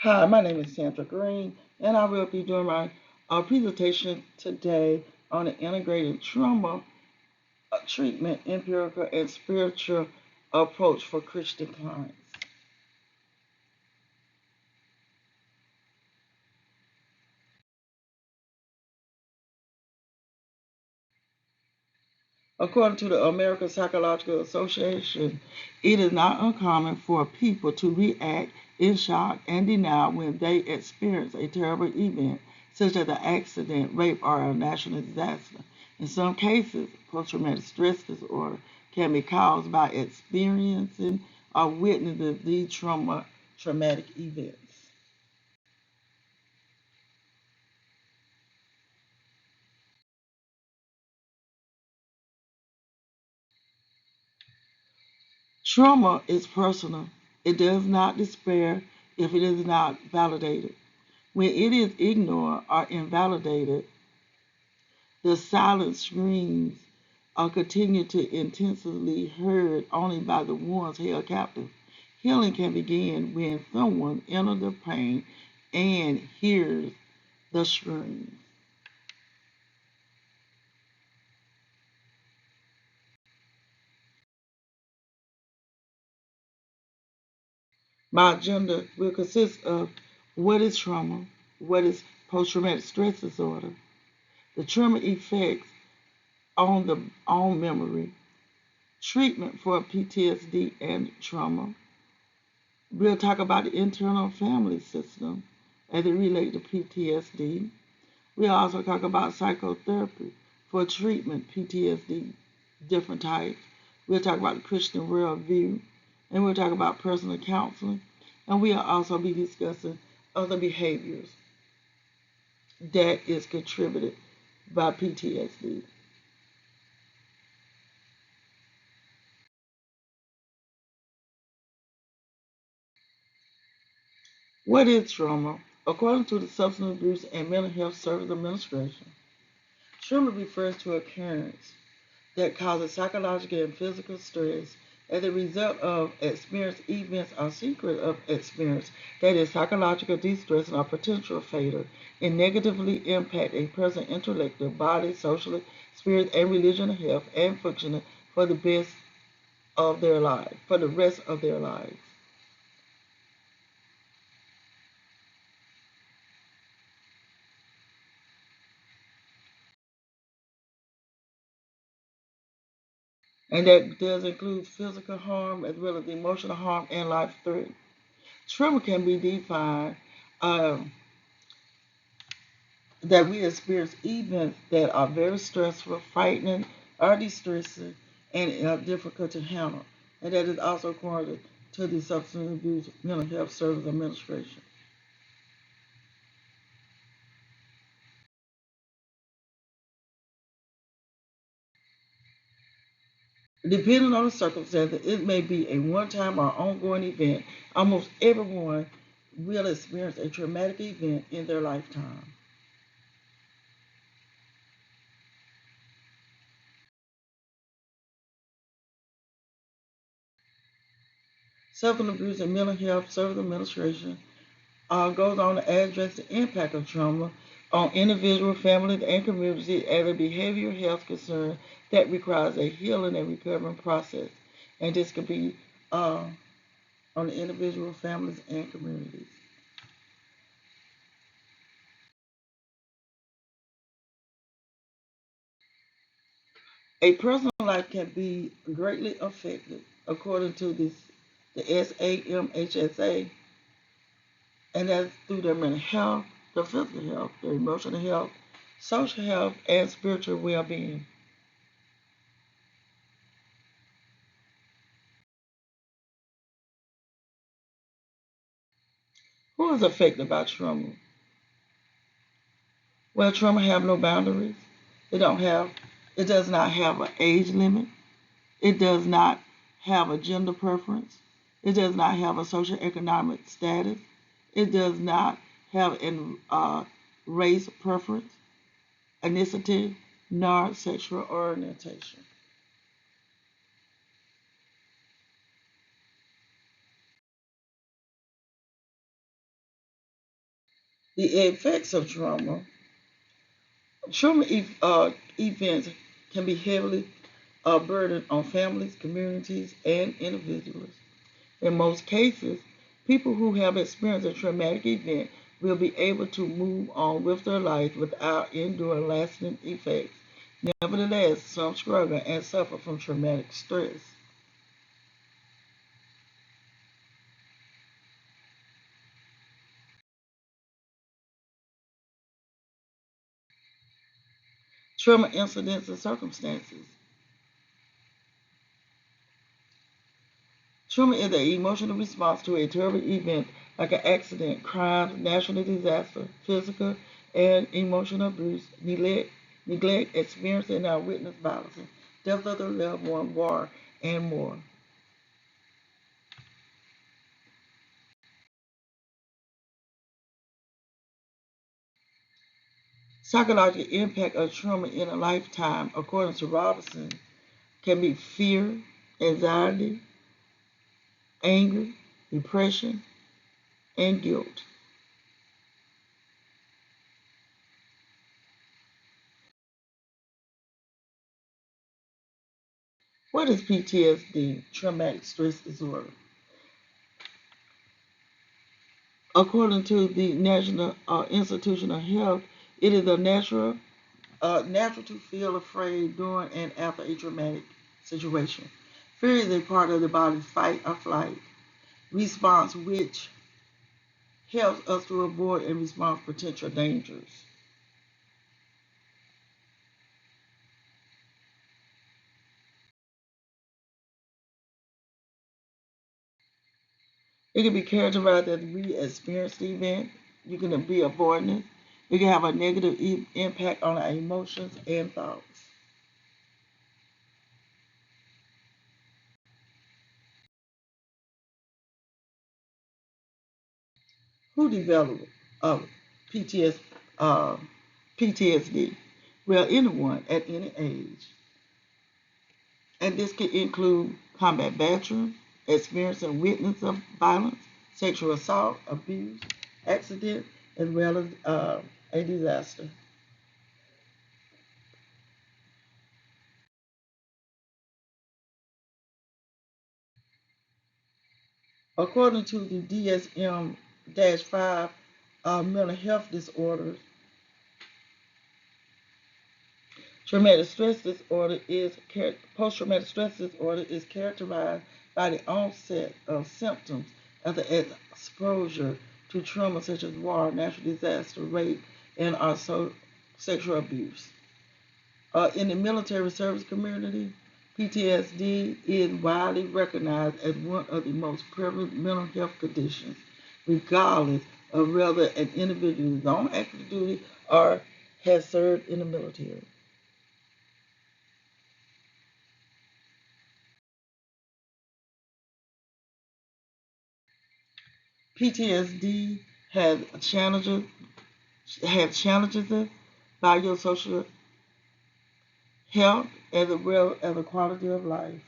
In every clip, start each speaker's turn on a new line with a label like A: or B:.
A: Hi, my name is Sandra Green, and I will be doing my presentation today on the integrated trauma treatment, empirical and spiritual approach for Christian clients. According to the American Psychological Association, it is not uncommon for people to react in shock and denial when they experience a terrible event, such as an accident, rape, or a national disaster. In some cases, post-traumatic stress disorder can be caused by experiencing or witnessing these traumatic events. Trauma is personal. It does not despair if it is not validated. When it is ignored or invalidated, the silent screams are continued to intensely heard only by the ones held captive. Healing can begin when someone enters the pain and hears the screams. My agenda will consist of what is trauma, what is post-traumatic stress disorder, the trauma effects on the on memory, treatment for PTSD and trauma. We'll talk about the internal family system as it relates to PTSD. We'll also talk about psychotherapy for treatment PTSD, different types. We'll talk about the Christian worldview, and we'll talk about personal counseling, and we'll also be discussing other behaviors that is contributed by PTSD. What is trauma? According to the Substance Abuse and Mental Health Service Administration, trauma refers to occurrence that causes psychological and physical stress as a result of experienced events or secret of experience that is psychological distress or potential fatal and negatively impact a person's intellectual, body, social, spirit, and religious health and functioning for the best of their life, for the rest of their lives. And that does include physical harm as well as emotional harm and life threat. Trauma can be defined um, that we experience events that are very stressful, frightening, or distressing, and are difficult to handle. And that is also according to the Substance Abuse Mental Health Service Administration. Depending on the circumstances, it may be a one-time or ongoing event. Almost everyone will experience a traumatic event in their lifetime. Substance Abuse and Mental Health Service Administration goes on to address the impact of trauma on individual, families, and communities as a behavioral health concern that requires a healing and recovery process. And this could be on the individual, families, and communities. A person's life can be greatly affected according to the SAMHSA, and that's through their mental health, their physical health, their emotional health, social health, and spiritual well-being. Who is affected by trauma? Well, trauma have no boundaries. It don't have. It does not have an age limit. It does not have a gender preference. It does not have a social economic status. It does not have a race preference, ethnicity, nor sexual orientation. The effects of trauma. Events can be heavily burden on families, communities, and individuals. In most cases, people who have experienced a traumatic event will be able to move on with their life without enduring lasting effects. Nevertheless, some struggle and suffer from traumatic stress. Trauma incidents and circumstances. Trauma is an emotional response to a terrible event like an accident, crime, natural disaster, physical and emotional abuse, neglect experienced in our witness violence, death of the loved one, war, and more. Psychological impact of trauma in a lifetime, according to Robinson, can be fear, anxiety, anger, depression, and guilt. What is PTSD, traumatic stress disorder? According to the National Institution of Health, it is natural to feel afraid during and after a traumatic situation. Fear is a part of the body's fight or flight response, which helps us to avoid and respond to potential dangers. It can be characterized as we experience the event. You can be avoiding it. It can have a negative impact on our emotions and thoughts. Who develop uh, PTS, uh, PTSD? Well, anyone at any age. And this can include combat veterans, experiencing witness of violence, sexual assault, abuse, accident, as well as a disaster. According to the DSM-5 mental health disorders, traumatic stress disorder is post-traumatic stress disorder is characterized by the onset of symptoms after exposure to trauma such as war, natural disaster, rape, and also sexual abuse. In the military service community, PTSD is widely recognized as one of the most prevalent mental health conditions, regardless of whether an individual is on active duty or has served in the military. PTSD challenges has challenges biosocial health as well as the quality of life.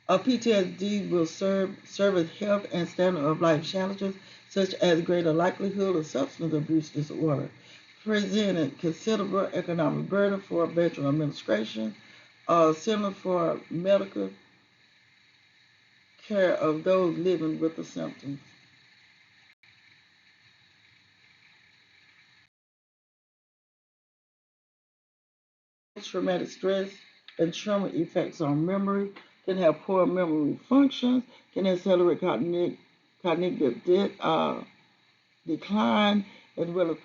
A: PTSD will serve as health and standard of life challenges, such as greater likelihood of substance abuse disorder, presenting considerable economic burden for veteran administration, Center for Medical Care of those living with the symptoms. Traumatic stress and trauma effects on memory can have poor memory functions, can accelerate cognitive decline, as well as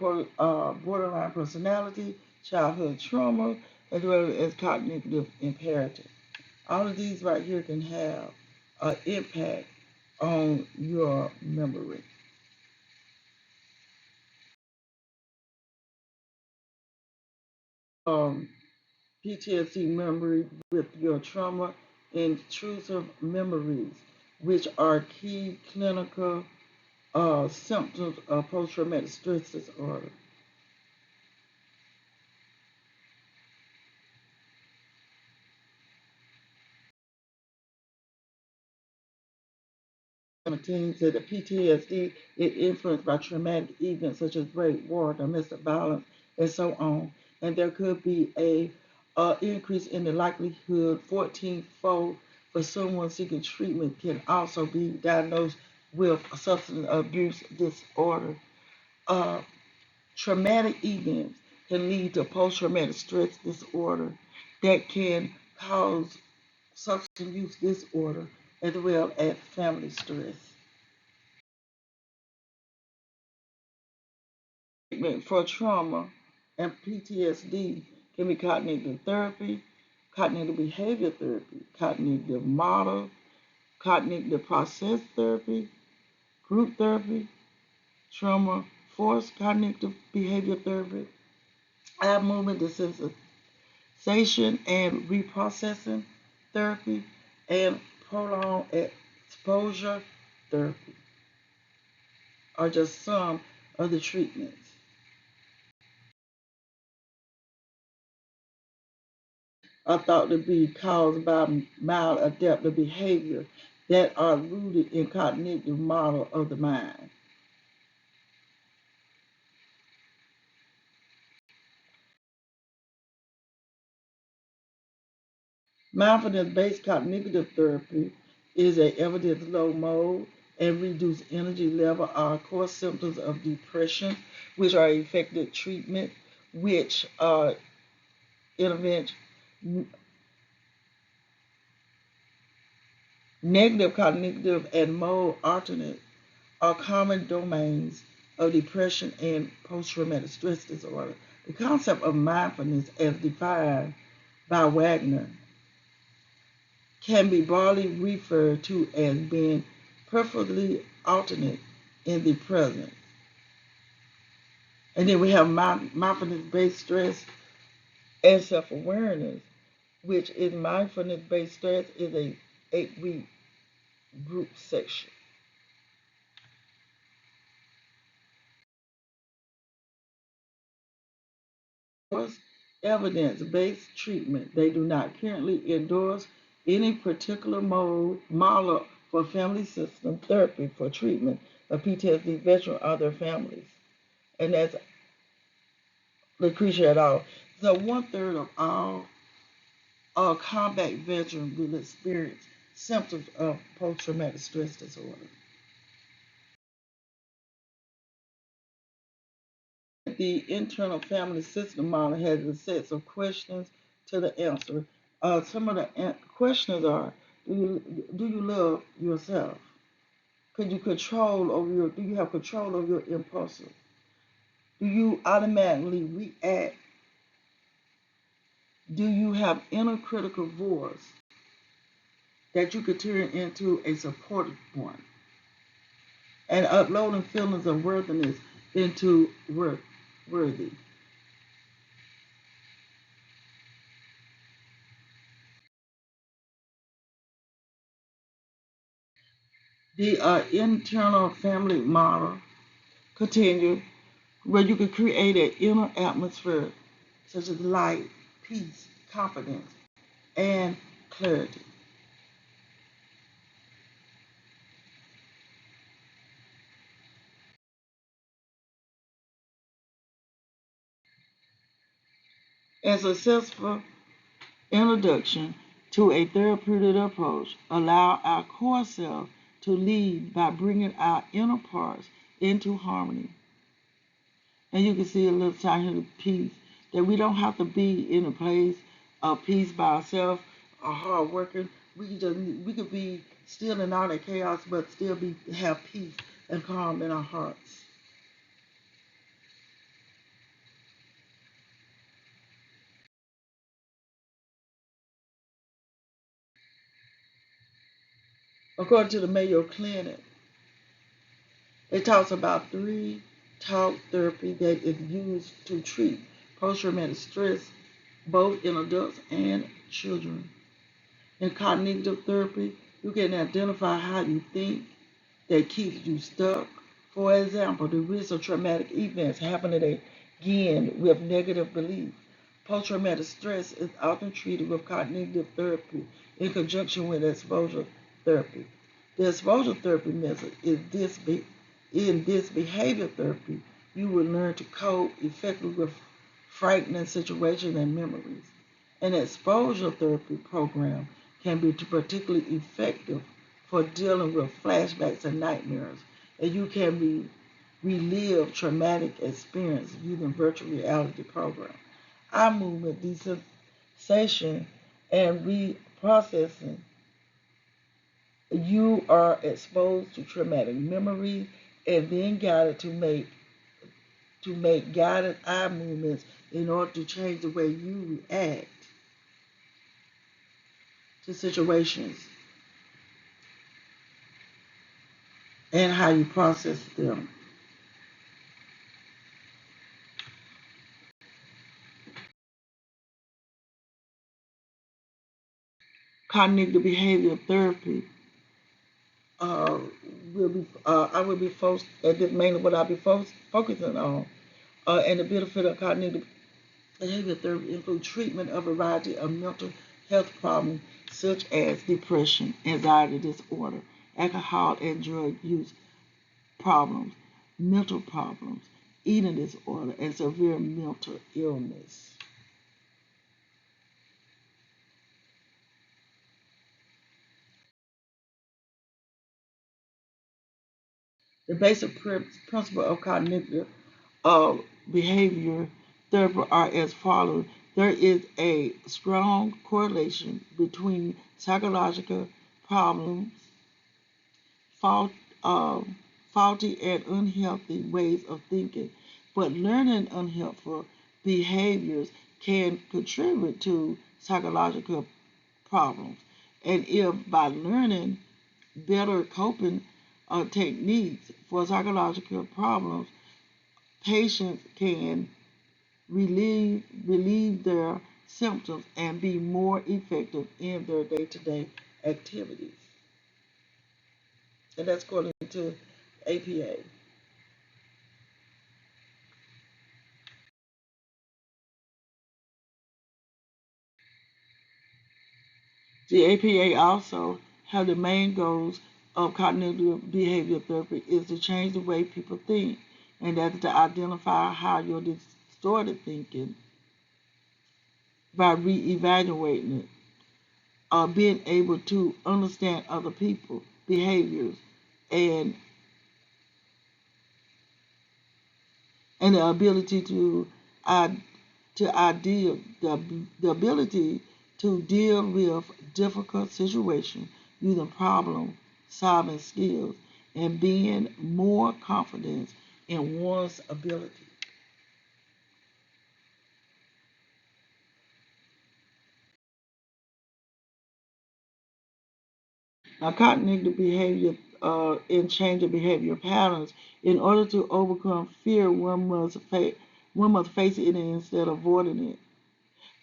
A: borderline personality, childhood trauma, as well as cognitive impairment. All of these right here can have an impact on your memory. Um, PTSD memory with your trauma intrusive memories, which are key clinical symptoms of post-traumatic stress disorder. 17 said that PTSD is influenced by traumatic events such as rape, war, domestic violence, and so on. And there could be a increase in the likelihood 14-fold for someone seeking treatment can also be diagnosed with substance abuse disorder. Uh, Traumatic events can lead to post-traumatic stress disorder that can cause substance use disorder as well as family stress. Treatment for trauma and PTSD can be cognitive therapy, cognitive behavior therapy, cognitive model, cognitive process therapy, group therapy, trauma forced cognitive behavior therapy, eye movement desensitization and reprocessing therapy, and prolonged exposure therapy are just some of the treatments are thought to be caused by maladaptive behavior that are rooted in cognitive model of the mind. Mindfulness-based cognitive therapy is a evidence low mode and reduced energy level are core symptoms of depression, which are effective treatment, which intervention. Negative cognitive and mode alternate are common domains of depression and post-traumatic stress disorder. The concept of mindfulness, as defined by Wagner, can be broadly referred to as being perfectly alternate in the present. And then we have mindfulness-based stress and self-awareness, which is mindfulness-based stress is a 8-week group section. Evidence-based treatment. They do not currently endorse any particular model for family system therapy for treatment of PTSD veterans or their families. And that's Lucretia et al. So 1/3 of all combat veterans will experience symptoms of post-traumatic stress disorder. The internal family system model has a set of questions to the answer. Some of the questions are: Do you love yourself? Could you control over your? Do you have control over your impulses? Do you automatically react? Do you have inner critical voice that you could turn into a supportive one? And uploading feelings of worthiness into worthy. The internal family model continue where you can create an inner atmosphere such as light, peace, confidence, and clarity. A successful introduction to a therapeutic approach allow our core self to lead by bringing our inner parts into harmony. And you can see a little tiny piece that we don't have to be in a place of peace by ourselves or hard working. We could be still in all that chaos, but still have peace and calm in our hearts. According to the Mayo Clinic, it talks about three talk therapy that is used to treat post-traumatic stress both in adults and children. In cognitive therapy, you can identify how you think that keeps you stuck. For example, the risk of traumatic events happening again with negative belief. Post-traumatic stress is often treated with cognitive therapy in conjunction with exposure therapy. The exposure therapy method is in this behavior therapy, you will learn to cope effectively with frightening situations and memories. An exposure therapy program can be particularly effective for dealing with flashbacks and nightmares, and you can relive traumatic experience using virtual reality programs. Eye movement desensitization and reprocessing. You are exposed to traumatic memories and then guided to make guided eye movements in order to change the way you react to situations and how you process them. Cognitive behavioral therapy uh, will be I will be mainly what I'll be focusing on. And the benefit of cognitive behavior therapy include treatment of a variety of mental health problems such as depression, anxiety disorder, alcohol and drug use problems, mental problems, eating disorder, and severe mental illness. The basic principle of cognitive uh, behavior therapy are as follows. There is a strong correlation between psychological problems, fault, uh, faulty and unhealthy ways of thinking, but learning unhelpful behaviors can contribute to psychological problems. And if by learning better coping techniques for psychological problems, patients can relieve their symptoms and be more effective in their day-to-day activities. And that's according to APA. The APA also have the main goals of cognitive behavioral therapy is to change the way people think, and that is to identify how your distorted thinking by reevaluating it, being able to understand other people behaviors, and the ability uh, the ability to deal with difficult situations using problem solving skills and being more confident in one's ability. Now, cognitive behavior in changing behavior patterns. In order to overcome fear, one must face it instead of avoiding it.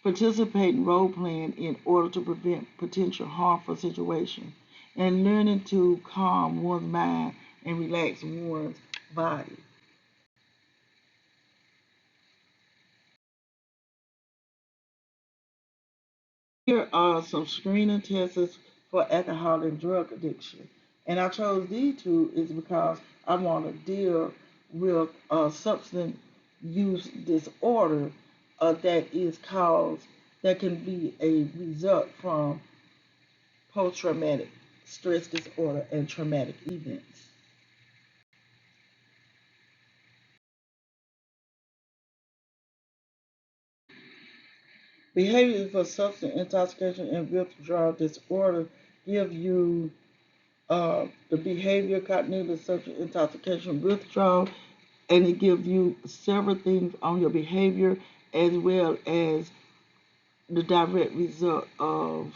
A: Participate in role playing in order to prevent potential harmful situations, and learning to calm one's mind and relax one's body. Here are some screening tests for alcohol and drug addiction. And I chose these two is because I want to deal with substance use disorder that can be a result from post traumatic stress disorder and traumatic events. Behaviors for substance intoxication and withdrawal disorder give you the behavior cognitive substance intoxication withdrawal, and it gives you several things on your behavior as well as the direct result of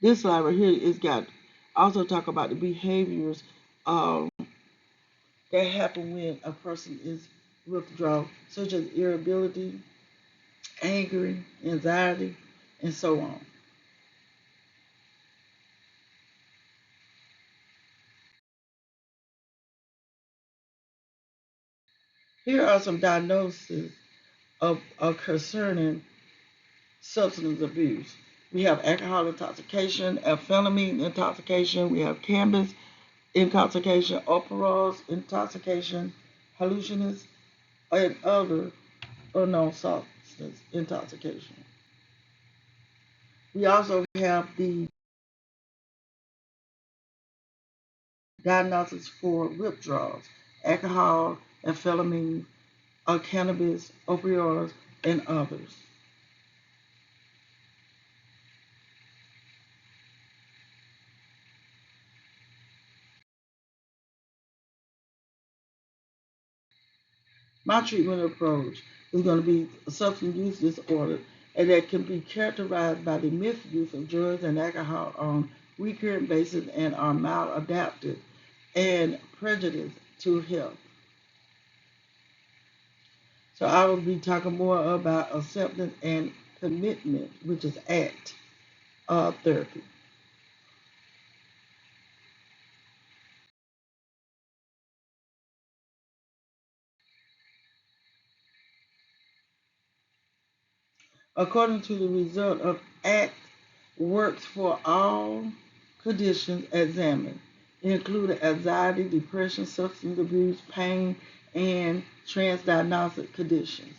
A: this slide right here. Is got also talk about the behaviors um, that happen when a person is withdrawal, such as irritability, anger, anxiety, and so on. Here are some diagnoses of concerning substance abuse. We have alcohol intoxication, amphetamine intoxication, we have cannabis intoxication, opioids intoxication, hallucinogens, and other unknown substance intoxication. We also have the diagnosis for withdrawals, alcohol, amphetamine, cannabis, opioids, and others. My treatment approach is going to be a substance use disorder, and that can be characterized by the misuse of drugs and alcohol on a recurrent basis and are maladaptive and prejudiced to health. So I will be talking more about acceptance and commitment, which is ACT therapy. According to the result of ACT, works for all conditions examined, including anxiety, depression, substance abuse, pain, and transdiagnostic conditions.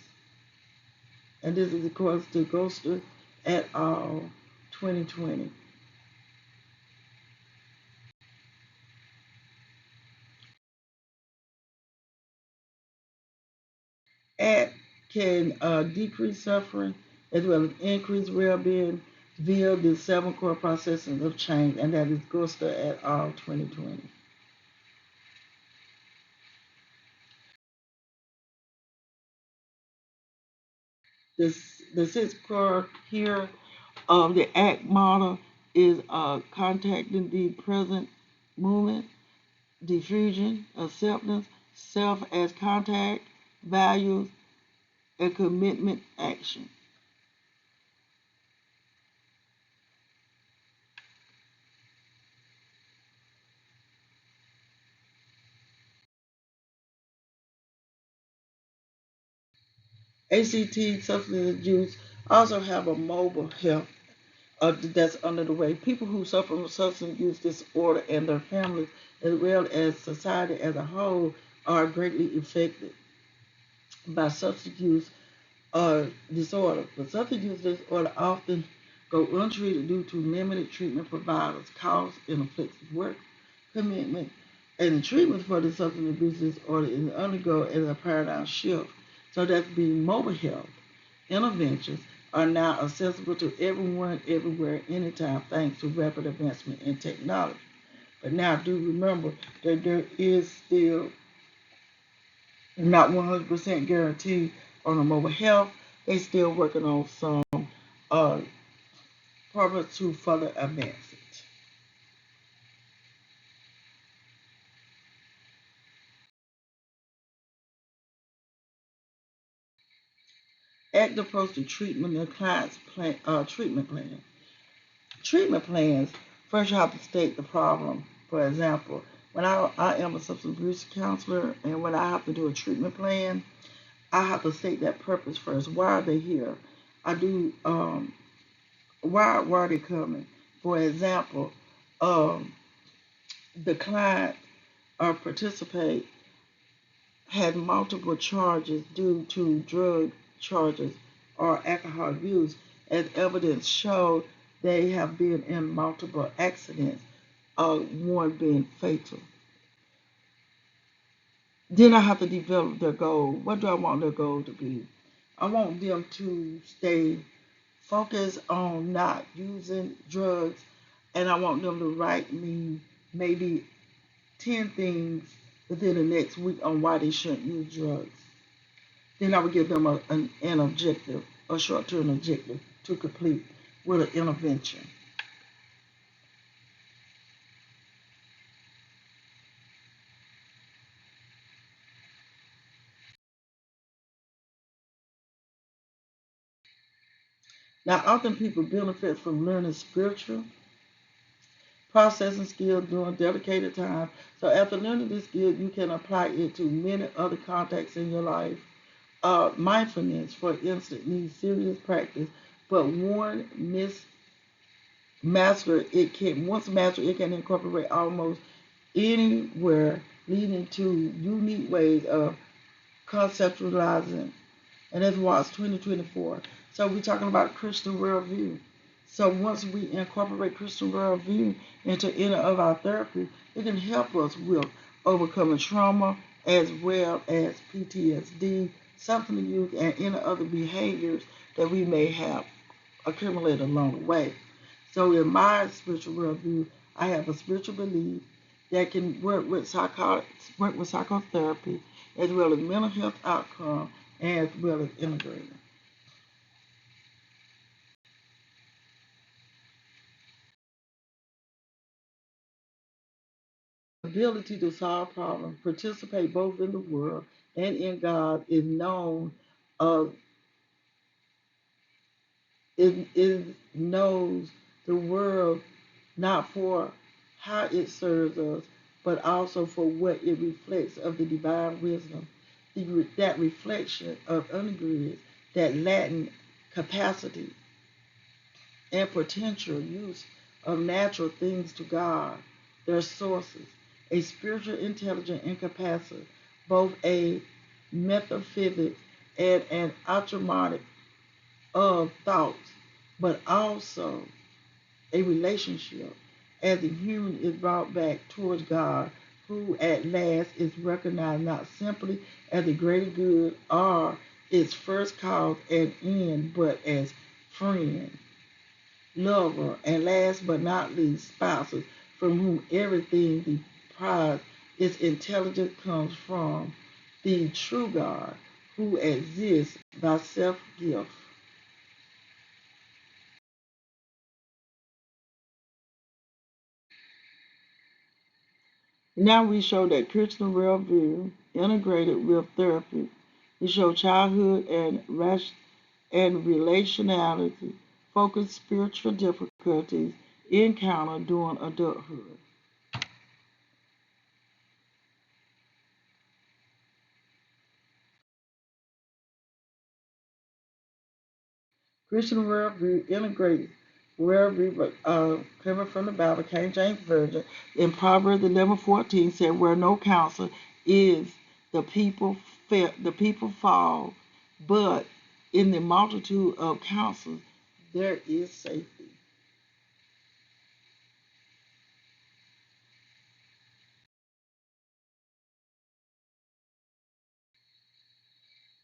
A: And this is according to Ghoster et al. 2020. ACT can decrease suffering as well as increase well-being via the seven core processes of change, and that is Ghoster et al. 2020. The sixth core here the ACT model is contacting the present moment, diffusion, acceptance, self as contact, values, and commitment action. ACT substance use also have a mobile health that's under the way. People who suffer from substance use disorder and their families, as well as society as a whole, are greatly affected by substance use disorder. But substance use disorder often go untreated due to limited treatment providers, cost, ineffective work commitment, and the treatment for the substance abuse disorder is undergo as a paradigm shift. So that's being mobile health interventions are now accessible to everyone, everywhere, anytime, thanks to rapid advancement in technology. But now do remember that there is still not 100% guarantee on the mobile health. They still working on some uh, progress to further advance it. ACT approach to treatment and clients treatment plan. Treatment plans, first you have to state the problem. For example, when I am a substance abuse counselor and when I have to do a treatment plan, I have to state that purpose first. Why are they here? I do why are they coming? For example, um, the client or participate had multiple charges due to drug charges or alcohol use. As evidence showed, they have been in multiple accidents, one being fatal. Then I have to develop their goal. What do I want their goal to be? I want them to stay focused on not using drugs, and I want them to write me maybe 10 things within the next week on why they shouldn't use drugs. Then I would give them an objective, a short term objective to complete with an intervention. Now, often people benefit from learning spiritual processing skills during dedicated time. So after learning this skill, you can apply it to many other contexts in your life. Mindfulness, for instance, needs serious practice, but once mastered, it can incorporate almost anywhere, leading to unique ways of conceptualizing. And that's why it's 2024. So we're talking about Christian worldview. So once we incorporate Christian worldview into any of our therapy, it can help us with overcoming trauma as well as PTSD, substance use, and any other behaviors that we may have accumulated along the way. So in my spiritual worldview, I have a spiritual belief that can work with psychotherapy as well as mental health outcome as well as integrating. Ability to solve problems, participate both in the world and in God uh, is knows the world not for how it serves us, but also for what it reflects of the divine wisdom. That reflection of undergirds that latent capacity and potential use of natural things to God, their sources, a spiritual intelligence and capacity, both a metaphysics and an automatic of thoughts, but also a relationship as the human is brought back towards God, who at last is recognized not simply as the greater good or its first cause and end, but as friend, lover, and last but not least, spouses, from whom everything deprived its intelligence comes from, the true God, who exists by self-gift. Now we show that Christian worldview integrated with therapy. We show childhood and relationality, focused spiritual difficulties encountered during adulthood. Christian worldview integrates worldview coming from the Bible, King James Version. In Proverbs 11:14 said, "Where no counsel is, the people the people fall, but in the multitude of counsels there is safety."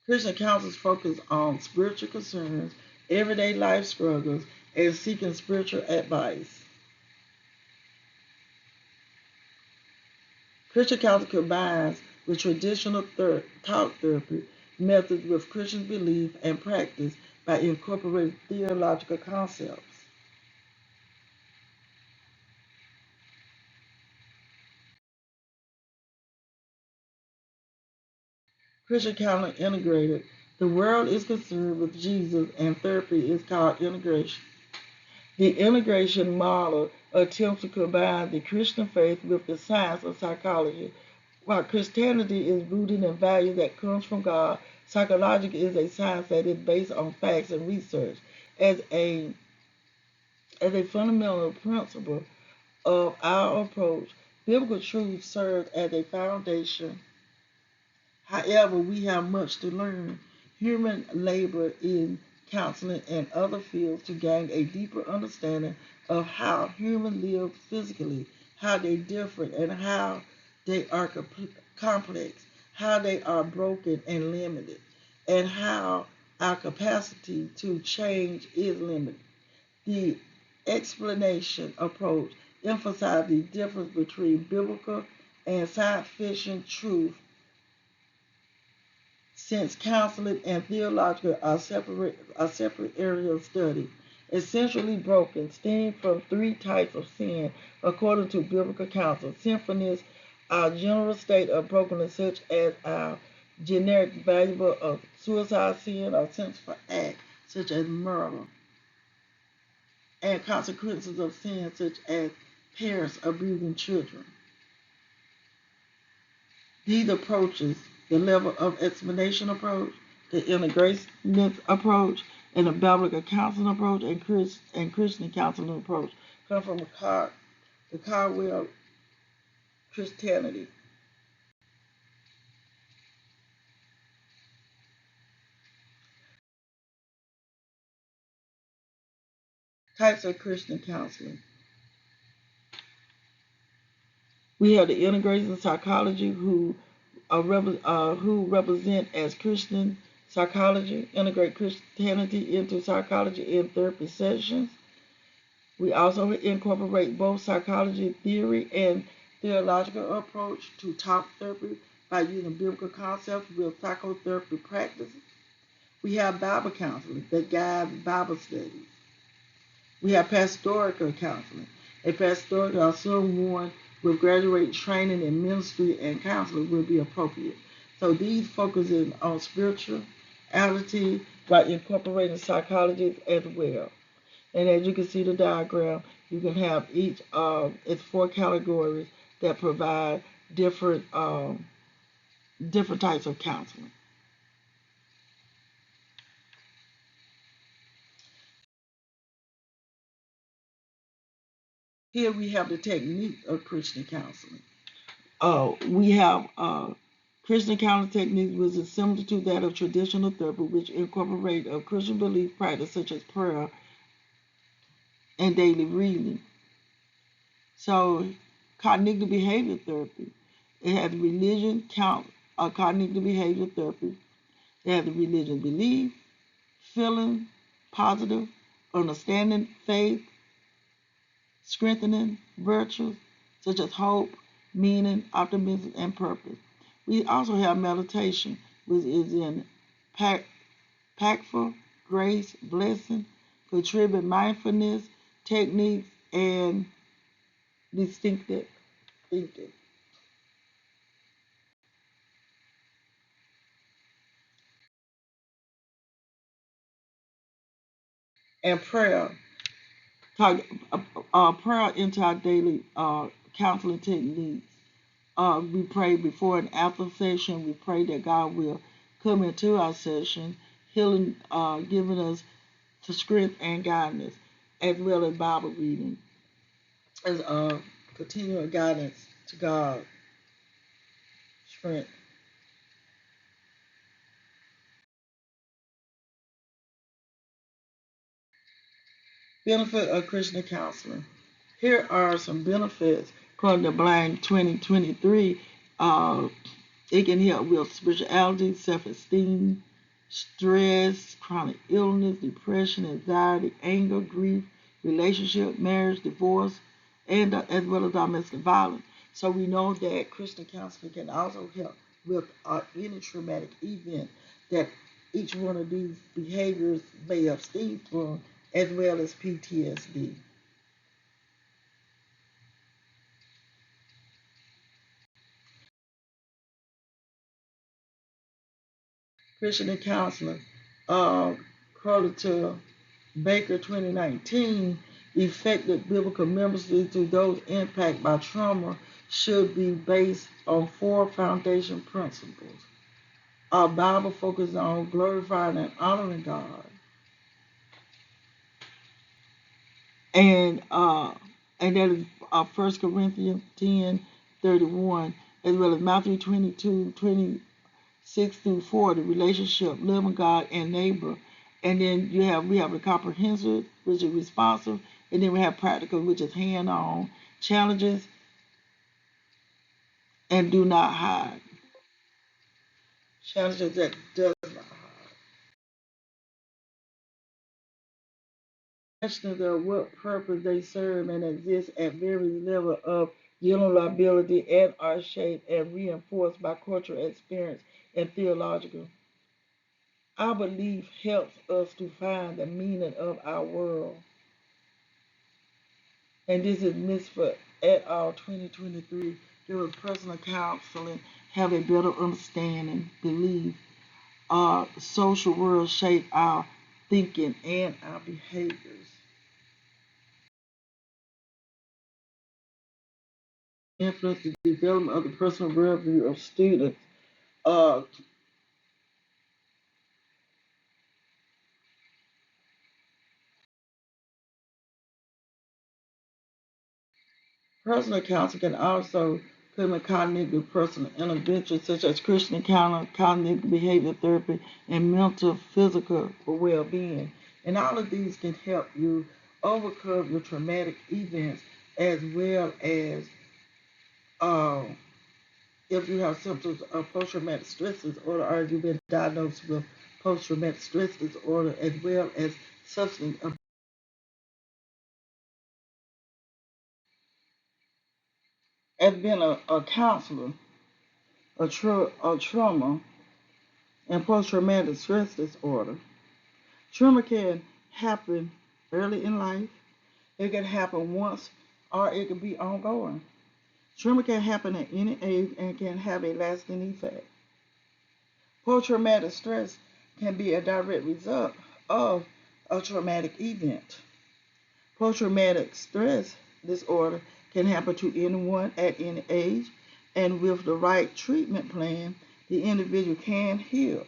A: Christian counsels focus on spiritual concerns, everyday life struggles, and seeking spiritual advice. Christian counsel combines the traditional talk therapy methods with Christian belief and practice by incorporating theological concepts. Christian counsel integrated. The world is concerned with Jesus, and therapy is called integration. The integration model attempts to combine the Christian faith with the science of psychology. While Christianity is rooted in values that comes from God, psychology is a science that is based on facts and research. As a as a fundamental principle of our approach, biblical truth serves as a foundation. However, we have much to learn. Human labor in counseling and other fields to gain a deeper understanding of how humans live physically, how they differ, and how they are complex, how they are broken and limited, and how our capacity to change is limited. The explanation approach emphasizes the difference between biblical and science fiction truth, since counseling and theological are separate areas of study. Essentially broken stem from three types of sin according to biblical counsel. Sinfulness, our general state of brokenness, such as our generic value of suicide sin or sinful act, such as murder, and consequences of sin, such as parents of breathing children. These approaches, the level of explanation approach, the integrationist approach, and the biblical counseling approach, and Christian counseling approach, come from the Caldwell Christianity. Types of Christian counseling. We have the integration psychology who represent as Christian psychology, integrate Christianity into psychology in therapy sessions. We also incorporate both psychology theory and theological approach to talk therapy by using biblical concepts with psychotherapy practices. We have Bible counseling that guides Bible studies. We have pastoral counseling. A pastoral or someone with graduate training in ministry and counseling will be appropriate. So these focuses on spirituality by incorporating psychology as well. And as you can see the diagram, you can have each it's 4 categories that provide different types of counseling. Here we have the technique of Christian counseling. We have Christian counseling techniques which is similar to that of traditional therapy, which incorporate a Christian belief practice such as prayer and daily reading. So cognitive behavior therapy, it has cognitive behavior therapy. It has the religion belief, feeling, positive, understanding, faith, strengthening virtues such as hope, meaning, optimism, and purpose. We also have meditation, which is in impactful, grace, blessing, contribute mindfulness, techniques, and distinctive thinking. And prayer, talk, prayer into our daily counseling techniques. We pray before and after session. We pray that God will come into our session, healing, giving us the strength and guidance, as well as Bible reading, as continual guidance to God, strength. Benefit of Christian counseling. Here are some benefits according to Blind 2023. It can help with spirituality, self-esteem, stress, chronic illness, depression, anxiety, anger, grief, relationship, marriage, divorce, and as well as domestic violence. So we know that Christian counseling can also help with any traumatic event that each one of these behaviors may have stemmed from, as well as PTSD. Christian counseling, according to Baker 2019, effective biblical ministry to those impacted by trauma should be based on 4 foundation principles. Our Bible focuses on glorifying and honoring God, and that is 1 Corinthians 10:31, as well as Matthew 22:26-40, relationship, loving God and neighbor. And then we have the comprehensive, which is responsive, and then we have practical, which is hand-on, challenges, and do not hide. Challenges that does not hide. Questions of what purpose they serve and exist at various levels of vulnerability and are shaped and reinforced by cultural experience and theological. Our belief helps us to find the meaning of our world. And this is Misfit et al. 2023. There was personal counseling, have a better understanding, belief. Our social world shape our thinking and our behaviors. influence the development of the personal worldview of students. Uh, Personal counseling can also implement cognitive personal interventions such as Christian encounter, cognitive behavior therapy, and mental physical well-being. And all of these can help you overcome your traumatic events as well as uh, if you have symptoms of post-traumatic stress disorder or you've been diagnosed with post-traumatic stress disorder as well as substance abuse. As being a counselor, a trauma and post-traumatic stress disorder. Trauma can happen early in life. It can happen once or it can be ongoing. Trauma can happen at any age and can have a lasting effect. Post-traumatic stress can be a direct result of a traumatic event. Post-traumatic stress disorder can happen to anyone at any age, and with the right treatment plan, the individual can heal.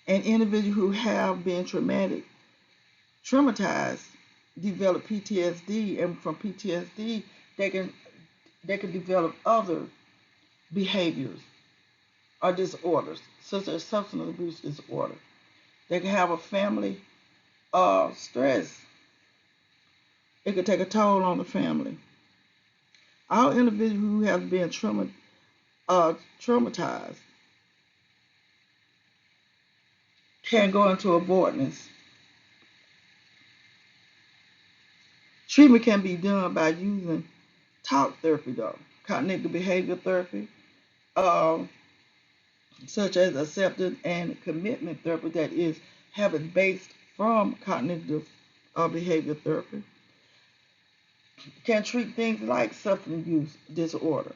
A: An individual who have been traumatized develop PTSD, and from PTSD they can develop other behaviors or disorders, such as substance abuse disorder. They can have a family stress. It can take a toll on the family. All individuals who have been traumatized can go into avoidance. Treatment can be done by using talk therapy, though, cognitive behavior therapy, uh, such as acceptance and commitment therapy that is habit based from cognitive behavior therapy, can treat things like substance use disorder.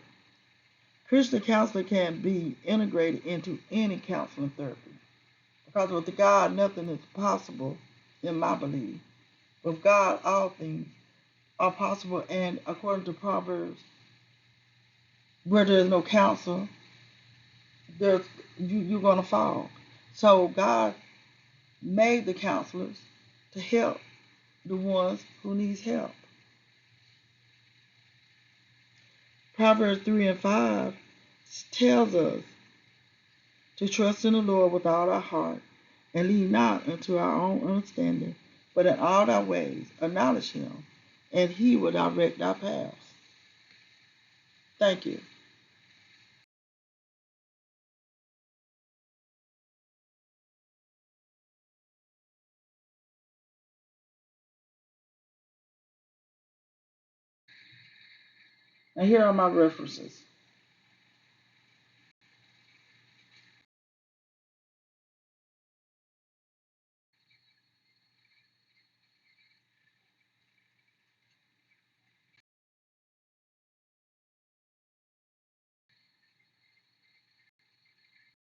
A: Christian counseling can be integrated into any counseling therapy because with God, nothing is possible, in my belief. With God, all things are possible, and according to Proverbs, where there is no counsel, there's you're gonna fall. So God made the counselors to help the ones who needs help. Proverbs 3 and 5 tells us to trust in the Lord with all our heart and lean not into our own understanding, but in all our ways acknowledge him, and he will direct our paths. Thank you. And here are my references.